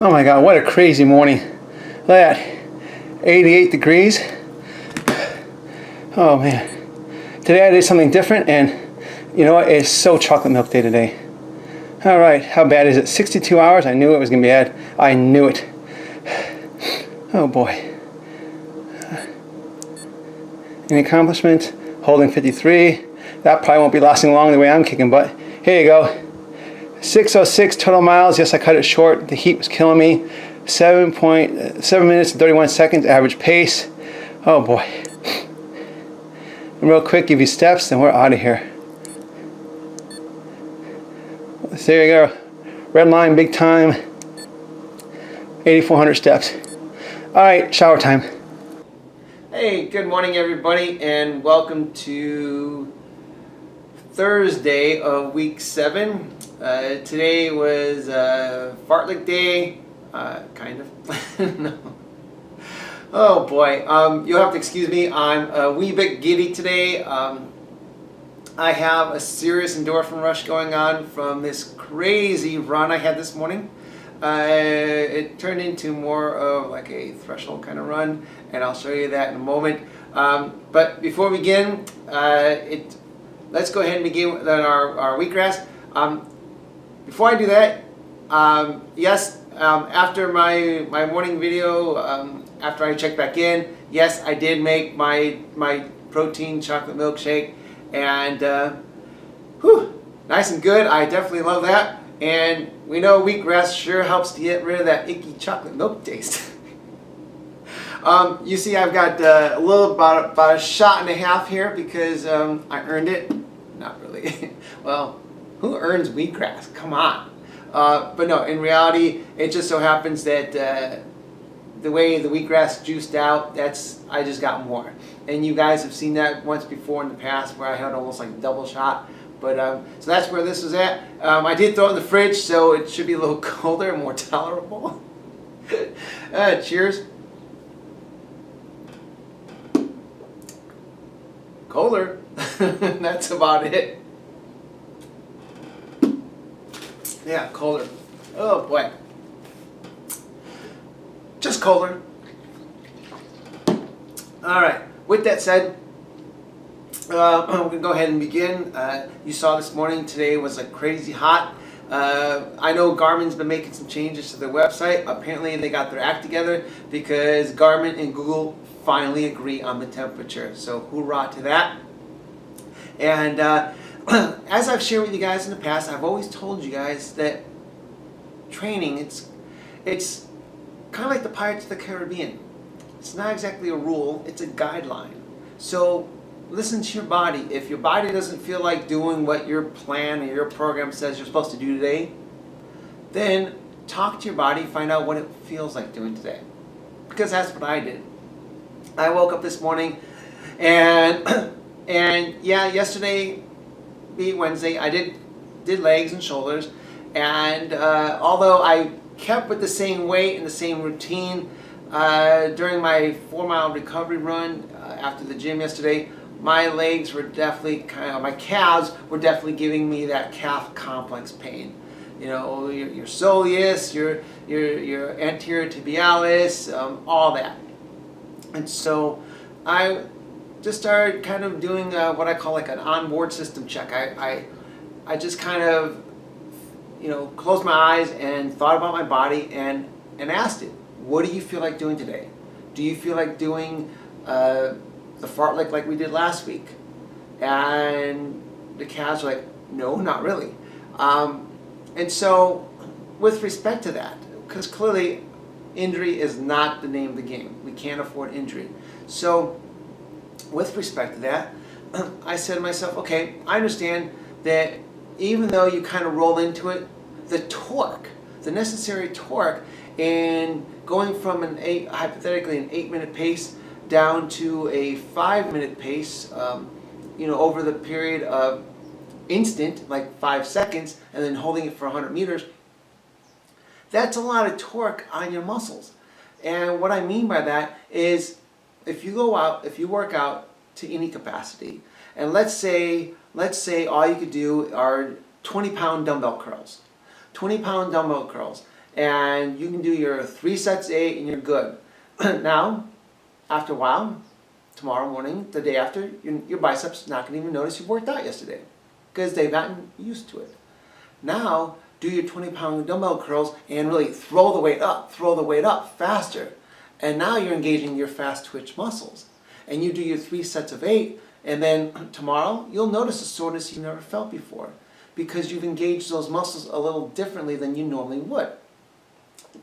Oh my God, what a crazy morning. Look at that, 88 degrees. Oh man. Today I did something different, and you know what? It's so chocolate milk day today. All right, how bad is it? 62 hours? I knew it was gonna be bad. I knew it. Oh boy. Any accomplishments? Holding 53. That probably won't be lasting long the way I'm kicking butt. Here you go. 6:06 total miles. Yes, I cut it short. The heat was killing me. 7 minutes and 31 seconds average pace. Oh boy. And real quick, give you steps, then we're out of here. So there you go. Red line, big time. 8,400 steps. All right, shower time. Hey, good morning everybody, and welcome to Thursday of week 7. Today was Fartlek day, kind of. No. Oh boy, you'll have to excuse me. I'm a wee bit giddy today. I have a serious endorphin rush going on from this crazy run I had this morning. It turned into more of like a threshold kind of run, and I'll show you that in a moment. But before we begin, let's go ahead and begin with our wheatgrass. Before I do that, yes, after my morning video, after I checked back in, yes, I did make my protein chocolate milkshake, and whew, nice and good. I definitely love that. And we know wheatgrass sure helps to get rid of that icky chocolate milk taste. You see, I've got about a shot and a half here because I earned it. Not really. Well, who earns wheatgrass? Come on. But no, in reality, it just so happens that the way the wheatgrass juiced out, I just got more. And you guys have seen that once before in the past where I had almost like a double shot. But so that's where this was at. I did throw it in the fridge, so it should be a little colder and more tolerable. Cheers. Colder. That's about it. Yeah, colder. Oh boy. Just colder. All right. With that said, we're going to go ahead and begin. You saw this morning, today was like crazy hot. I know Garmin's been making some changes to their website. Apparently they got their act together because Garmin and Google finally agree on the temperature. So hoorah to that. And as I've shared with you guys in the past, I've always told you guys that training, it's kind of like the Pirates of the Caribbean. It's not exactly a rule, it's a guideline. So listen to your body. If your body doesn't feel like doing what your plan or your program says you're supposed to do today, then talk to your body, find out what it feels like doing today. Because that's what I did. I woke up this morning and yeah, yesterday, being Wednesday, I did legs and shoulders, and although I kept with the same weight and the same routine during my 4-mile recovery run after the gym yesterday, my legs were definitely my calves were definitely giving me that calf complex pain. You know, your soleus, your anterior tibialis, all that. And so I just started kind of doing what I call like an onboard system check. I just kind of, you know, closed my eyes and thought about my body and asked it, what do you feel like doing today? Do you feel like doing the fartlek like we did last week? And the calves were like, no, not really. And so with respect to that, because clearly injury is not the name of the game. We can't afford injury. So with respect to that, I said to myself, okay, I understand that even though you kind of roll into it, the torque, the necessary torque in going from hypothetically an 8-minute pace down to a 5-minute pace, you know, over the period of instant, like 5 seconds, and then holding it for 100 meters, that's a lot of torque on your muscles. And what I mean by that is if you go out, if you work out to any capacity, and let's say all you could do are 20-pound dumbbell curls. 20-pound dumbbell curls. and you can do your 3 sets of 8 and you're good. Now, after a while, tomorrow morning, the day after, your biceps not going to even notice you worked out yesterday because they've gotten used to it. Now, do your 20-pound dumbbell curls and really throw the weight up faster. And now you're engaging your fast twitch muscles. And you do your 3 sets of 8, and then tomorrow you'll notice a soreness you never felt before because you've engaged those muscles a little differently than you normally would.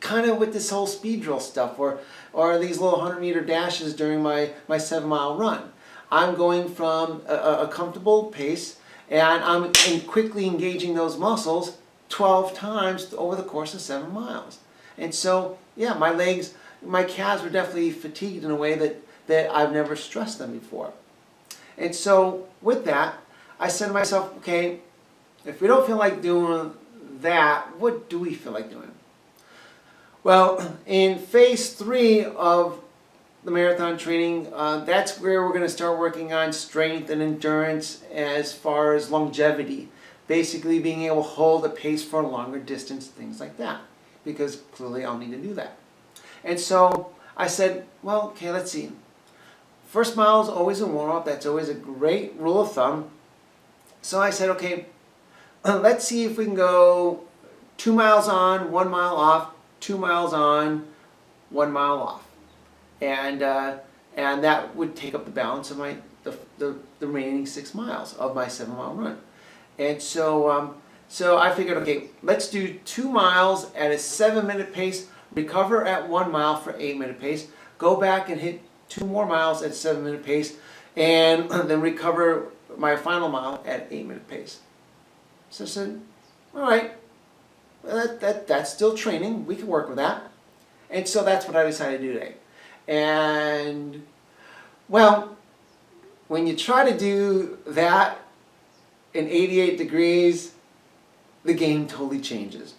Kind of with this whole speed drill stuff or these little 100-meter dashes during my 7-mile run. I'm going from a comfortable pace and I'm quickly engaging those muscles 12 times over the course of 7 miles. And so, yeah, my legs, my calves were definitely fatigued in a way that I've never stressed them before. And so with that, I said to myself, okay, if we don't feel like doing that, what do we feel like doing? Well, in phase 3 of the marathon training, that's where we're going to start working on strength and endurance as far as longevity. Basically being able to hold a pace for a longer distance, things like that. Because clearly I'll need to do that. And so I said, well, okay, let's see. First mile is always a warm-up. That's always a great rule of thumb. So I said, okay, let's see if we can go 2 miles on, 1 mile off, 2 miles on, 1 mile off. And that would take up the balance of the remaining 6 miles of my 7-mile run. And so I figured, okay, let's do 2 miles at a 7-minute pace, recover at 1 mile for 8-minute pace, go back and hit 2 more miles at 7-minute pace, and then recover my final mile at 8-minute pace. So I said, all right, well, that's still training. We can work with that. And so that's what I decided to do today. And, well, when you try to do that in 88 degrees, the game totally changes.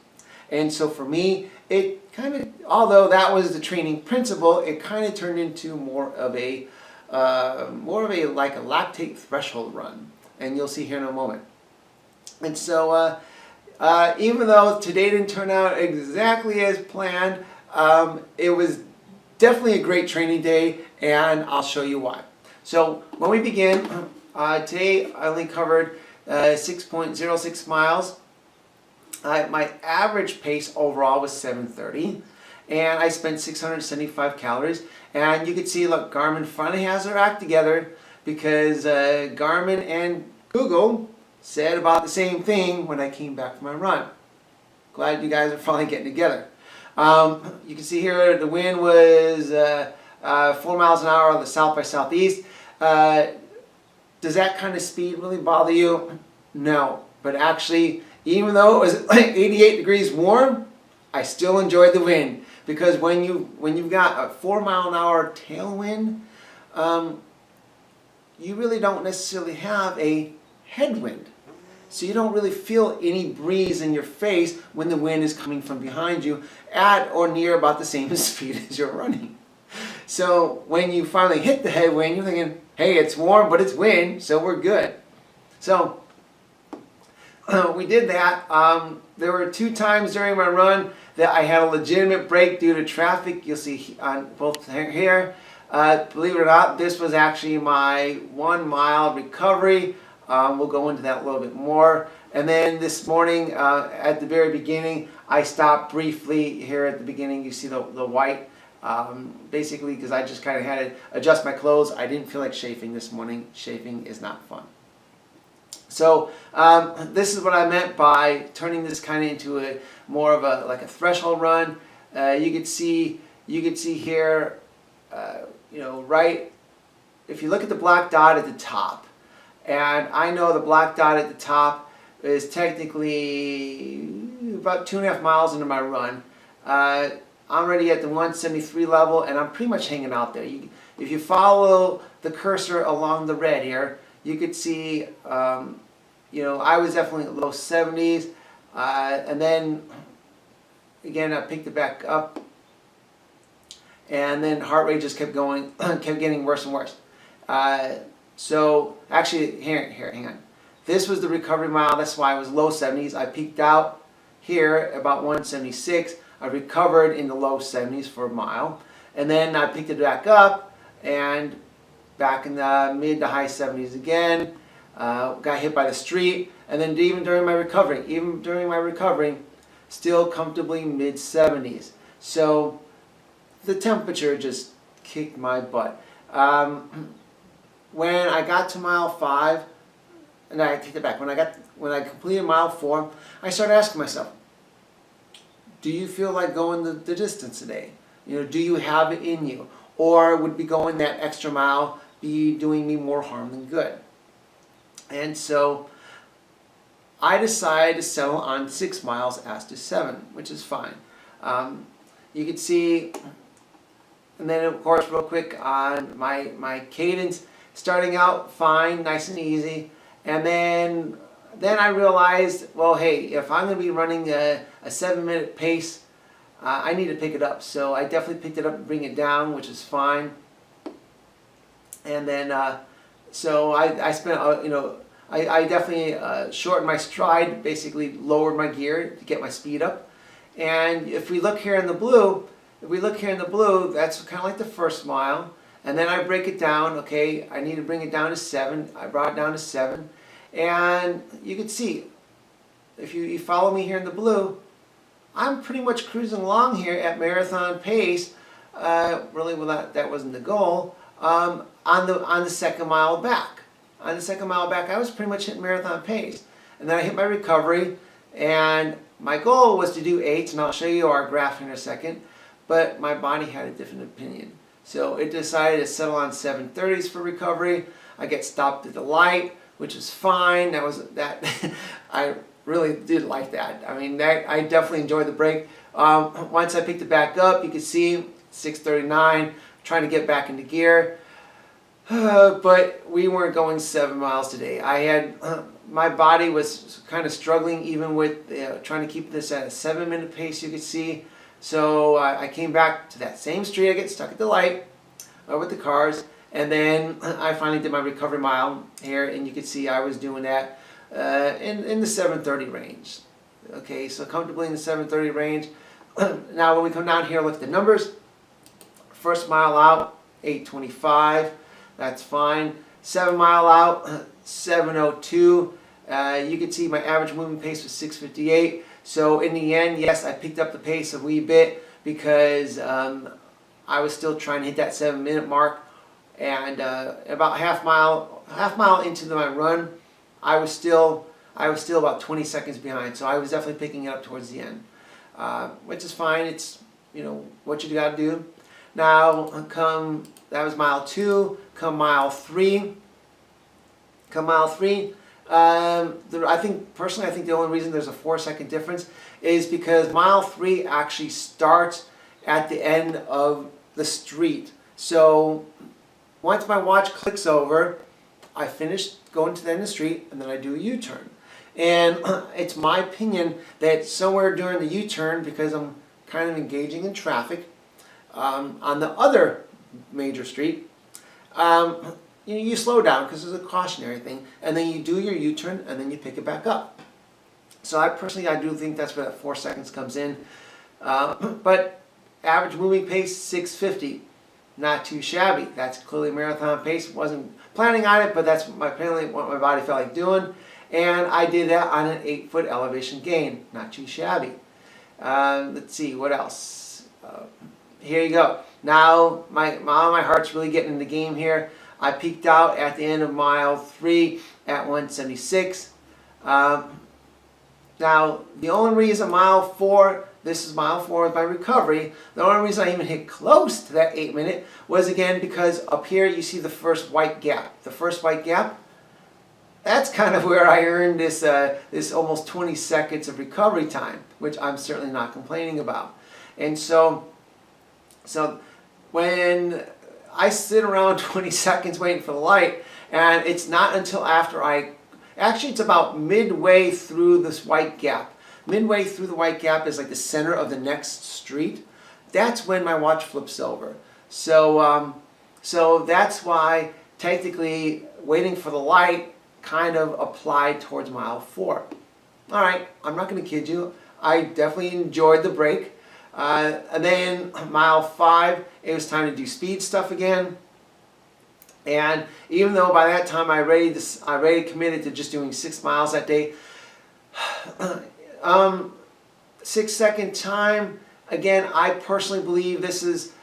And so for me, it kind of, although that was the training principle, it kind of turned into more of a like a lactate threshold run. And you'll see here in a moment. And so even though today didn't turn out exactly as planned, it was definitely a great training day, and I'll show you why. So when we begin, today I only covered 6.06 miles. My average pace overall was 7:30, and I spent 675 calories. And you can see, look, Garmin finally has their act together because Garmin and Google said about the same thing when I came back from my run. Glad you guys are finally getting together. You can see here the wind was 4 miles an hour on the south by southeast. Does that kind of speed really bother you? No, but actually, even though it was like 88 degrees warm, I still enjoyed the wind because when you've got a 4 mile an hour tailwind, you really don't necessarily have a headwind. So you don't really feel any breeze in your face when the wind is coming from behind you at or near about the same speed as you're running. So when you finally hit the headwind, you're thinking, hey, it's warm, but it's wind, so we're good. So we did that. There were 2 times during my run that I had a legitimate break due to traffic. You'll see on both here. Believe it or not, this was actually my 1 mile recovery. We'll go into that a little bit more. And then this morning, at the very beginning, I stopped briefly here at the beginning. You see the white, basically because I just kind of had to adjust my clothes. I didn't feel like chafing this morning. Chafing is not fun. So this is what I meant by turning this kind of into a more of a like a threshold run. You could see here, right. If you look at the black dot at the top. And I know the black dot at the top is technically about 2.5 miles into my run. I'm already at the 173 level, and I'm pretty much hanging out there. If you follow the cursor along the red here, you could see, I was definitely at low 70s. And then, again, I picked it back up. And then heart rate just kept going, kept getting worse and worse. So actually, here, hang on. This was the recovery mile. That's why I was low 70s. I peaked out here about 176. I recovered in the low 70s for a mile, and then I picked it back up and back in the mid to high 70s again. Got hit by the street, and then even during my recovery, still comfortably mid 70s. So the temperature just kicked my butt. When I got to mile 5, and I take it back, when I completed mile 4, I started asking myself, do you feel like going the distance today? You know, do you have it in you? Or would be going that extra mile be doing me more harm than good? And so I decided to settle on 6 miles as to 7, which is fine. You can see, and then of course real quick on my cadence, starting out fine, nice and easy, and then I realized, well, hey, if I'm going to be running a 7-minute pace, I need to pick it up. So I definitely picked it up and bring it down, which is fine. And then, so I spent, I definitely shortened my stride, basically lowered my gear to get my speed up. And if we look here in the blue, that's kind of like the first mile. And then I break it down, okay, I need to bring it down to 7. I brought it down to 7. And you can see, if you follow me here in the blue, I'm pretty much cruising along here at marathon pace. Really, well, that wasn't the goal. On the second mile back. On the second mile back, I was pretty much hitting marathon pace. And then I hit my recovery, and my goal was to do 8, and I'll show you our graph in a second, but my body had a different opinion. So it decided to settle on 7:30s for recovery. I get stopped at the light, which is fine. That I really did like that. I mean, I definitely enjoyed the break. Once I picked it back up, you can see 6:39, trying to get back into gear. But we weren't going 7 miles today. My body was kind of struggling even with trying to keep this at a 7-minute pace, you could see. So I came back to that same street. I get stuck at the light with the cars, and then I finally did my recovery mile here, and you can see I was doing that in the 7:30 range. Okay, so comfortably in the 7:30 range. Now when we come down here, look at the numbers. First mile out, 8:25. That's fine. 7 mile out, 7:02. You can see my average movement pace was 6:58. So in the end, yes, I picked up the pace a wee bit because I was still trying to hit that 7-minute mark. And about half mile into my run, I was still about 20 seconds behind. So I was definitely picking it up towards the end, which is fine. It's what you got to do. Now that was mile 2. Come mile 3. I think the only reason there's a 4-second difference is because mile 3 actually starts at the end of the street. So once my watch clicks over, I finish going to the end of the street, and then I do a U-turn. And it's my opinion that somewhere during the U-turn, because I'm kind of engaging in traffic on the other major street, you slow down because there's a cautionary thing, and then you do your U-turn, and then you pick it back up. So I do think that's where that 4 seconds comes in. But average moving pace, 6:50. Not too shabby. That's clearly marathon pace. Wasn't planning on it, but that's apparently what my body felt like doing. And I did that on an 8-foot elevation gain. Not too shabby. Let's see, what else? Here you go. Now my heart's really getting in the game here. I peaked out at the end of mile 3 at 176. Now, the only reason mile 4, this is mile 4 of my recovery, the only reason I even hit close to that 8-minute was again because up here you see the first white gap. The first white gap, that's kind of where I earned this almost 20 seconds of recovery time, which I'm certainly not complaining about. And so when I sit around 20 seconds waiting for the light, and it's not until after actually it's about midway through this white gap. Midway through the white gap is like the center of the next street. That's when my watch flips over. So that's why technically waiting for the light kind of applied towards mile 4. All right, I'm not going to kid you. I definitely enjoyed the break. And then mile 5, it was time to do speed stuff again. And even though by that time I already committed to just doing 6 miles that day, 6-second time, again, I personally believe this is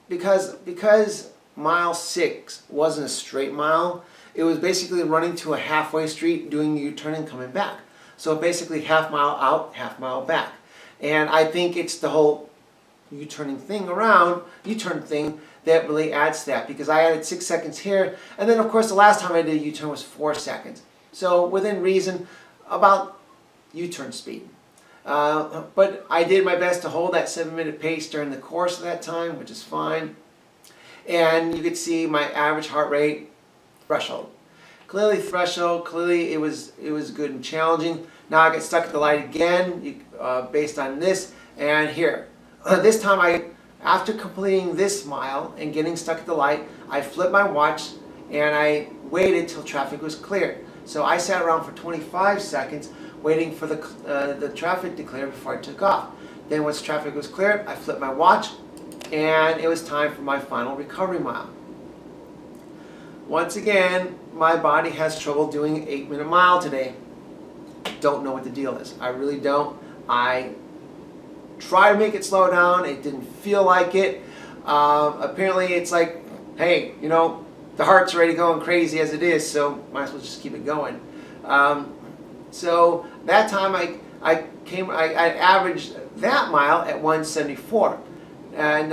because mile 6 wasn't a straight mile. It was basically running to a halfway street, doing a U-turn and coming back. So basically half mile out, half mile back. And I think it's the whole U-turn thing that really adds to that, because I added 6 seconds here, and then of course the last time I did a U-turn was 4 seconds. So within reason, about U-turn speed. But I did my best to hold that 7-minute pace during the course of that time, which is fine. And you could see my average heart rate threshold. Clearly threshold, clearly it was good and challenging. Now I get stuck at the light again based on this, and here. This time after completing this mile and getting stuck at the light, I flipped my watch and I waited till traffic was cleared. So I sat around for 25 seconds waiting for the traffic to clear before I took off. Then once traffic was cleared, I flipped my watch and it was time for my final recovery mile. Once again, my body has trouble doing an 8-minute mile today. Don't know what the deal is. I really don't. I try to make it slow down. It didn't feel like it. Apparently it's like, hey, you know, the heart's already going crazy as it is, so might as well just keep it going. So that time I averaged that mile at 174, and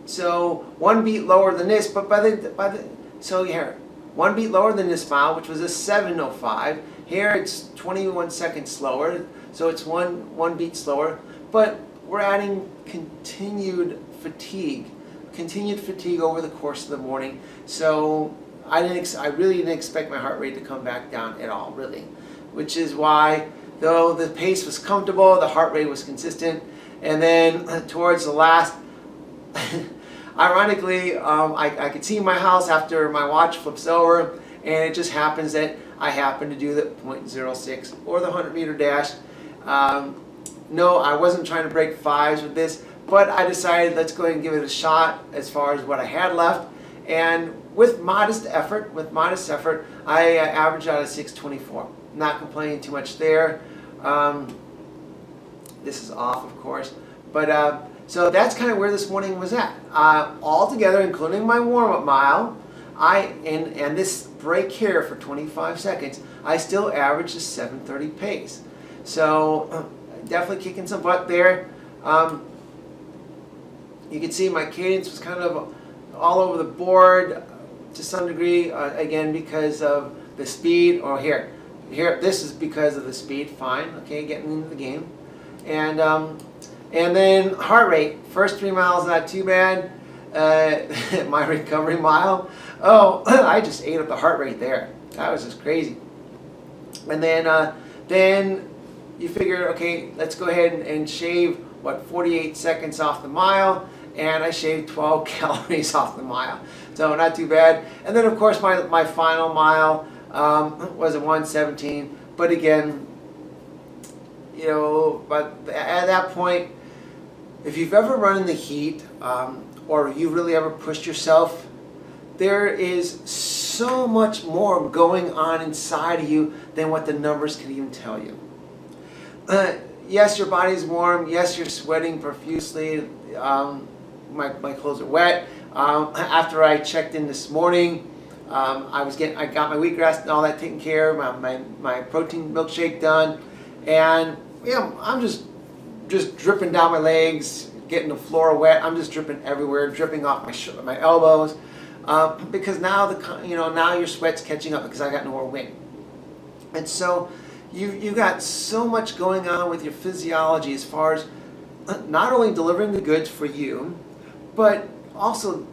so 1 beat lower than this. But so here, 1 beat lower than this mile, which was a 7:05. Here it's 21 seconds slower, so it's one beat slower. But we're adding continued fatigue over the course of the morning. So I really didn't expect my heart rate to come back down at all, really. Which is why, though the pace was comfortable, the heart rate was consistent. And then towards the last, ironically, I could see my house after my watch flips over, and it just happens that I happen to do the 0.06 or the 100-meter dash. No, I wasn't trying to break 5s with this, but I decided let's go ahead and give it a shot as far as what I had left. And with modest effort, I averaged out a 6:24. Not complaining too much there. This is off, of course, but so that's kind of where this morning was at. All together, including my warm-up mile, and this break here for 25 seconds, I still averaged a 7:30 pace. So definitely kicking some butt there. You can see my cadence was kind of all over the board to some degree, again because of the speed. Or here, this is because of the speed. Fine, okay, getting into the game, and then heart rate. First 3 miles not too bad. My recovery mile, oh, I just ate up the heart rate there. That was just crazy. And then you figure, okay, let's go ahead and shave, 48 seconds off the mile, and I shaved 12 calories off the mile. So not too bad. And then of course my final mile was a 117, but again, you know, but at that point, if you've ever run in the heat, or you really ever pushed yourself, there is so much more going on inside of you than what the numbers can even tell you. Yes, your body's warm. Yes, you're sweating profusely. My clothes are wet. After I checked in this morning, I got my wheatgrass and all that taken care of. My protein milkshake done, and I'm just dripping down my legs, getting the floor wet. I'm just dripping everywhere, dripping off my elbows, because now now your sweat's catching up because I got no more wind, and so. You got so much going on with your physiology as far as not only delivering the goods for you, but also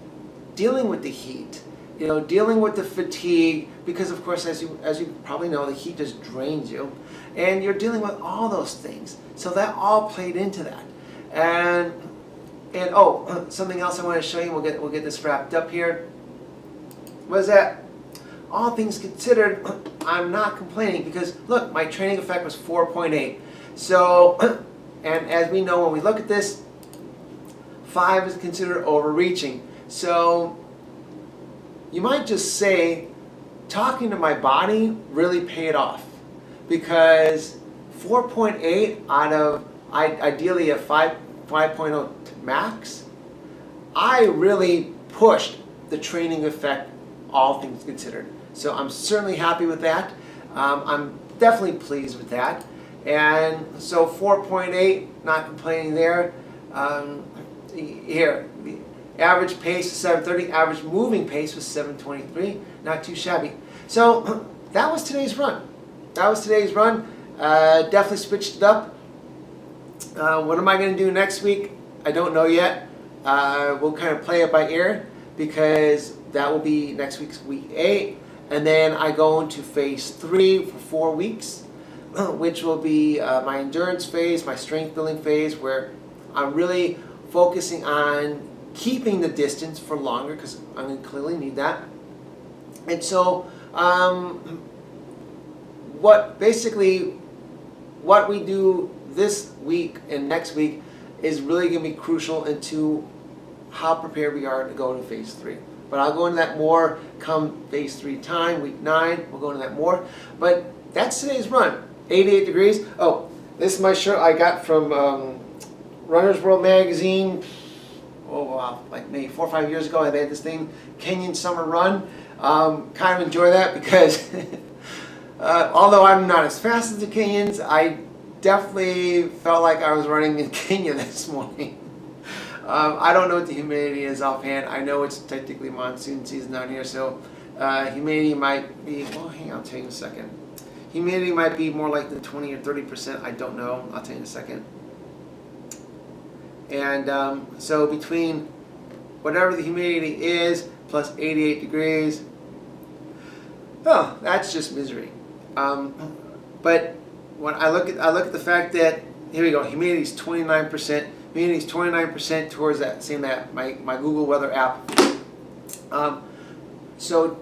dealing with the heat, dealing with the fatigue, because of course, as you probably know, the heat just drains you, and you're dealing with all those things. So that all played into that, and oh, something else I want to show you. We'll get this wrapped up here. Was that? All things considered, I'm not complaining because look, my training effect was 4.8. So And as we know, when we look at this, 5 is considered overreaching. So you might just say, talking to my body really paid off, because 4.8 out of ideally a 5.0 max, I really pushed the training effect, all things considered. So I'm certainly happy with that. I'm definitely pleased with that. And so 4.8, not complaining there. Here, the average pace was 7:30, average moving pace was 7:23, not too shabby. So that was today's run. Definitely switched it up. What am I going to do next week? I don't know yet. We'll kind of play it by ear, because that will be next week's week 8. And then I go into phase 3 for 4 weeks, which will be my endurance phase, my strength building phase, where I'm really focusing on keeping the distance for longer, because I'm going to clearly need that. And so what we do this week and next week is really going to be crucial into how prepared we are to go to phase 3. But I'll go into that more come phase 3 time, week 9. We'll go into that more. But that's today's run. 88 degrees. Oh, this is my shirt I got from Runner's World magazine. Oh wow, like maybe 4 or 5 years ago. I had this thing, Kenyon Summer Run. Kind of enjoy that, because although I'm not as fast as the Kenyans, I definitely felt like I was running in Kenya this morning. I don't know what the humidity is offhand. I know it's technically monsoon season down here, so humidity might be, well, hang on, I'll tell you in a second. Humidity might be more like the 20 or 30%. I don't know. I'll tell you in a second. And so between whatever the humidity is plus 88 degrees, oh, that's just misery. But when I look at the fact that, here we go, humidity is 29%. Humidity is 29% towards that, seeing that my Google Weather app. So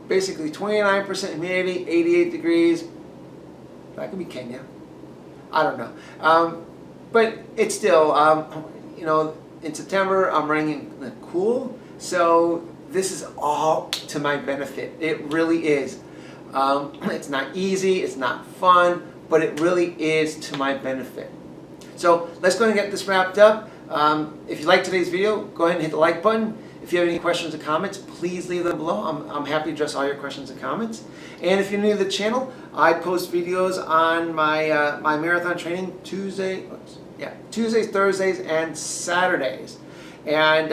basically 29% humidity, 88 degrees. That could be Kenya. I don't know. But it's still, you know, in September I'm running in the cool. So this is all to my benefit. It really is. It's not easy, it's not fun, but it really is to my benefit. So let's go ahead and get this wrapped up. If you like today's video, go ahead and hit the like button. If you have any questions or comments, please leave them below. I'm happy to address all your questions and comments. And if you're new to the channel, I post videos on my my marathon training Tuesdays, Thursdays, and Saturdays. And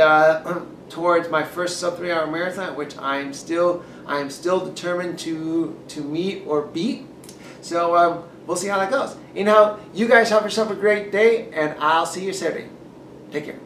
towards my first sub 3 hour marathon, which I am still determined to meet or beat. So we'll see how that goes. Anyhow, you guys have yourself a great day, and I'll see you Saturday. Take care.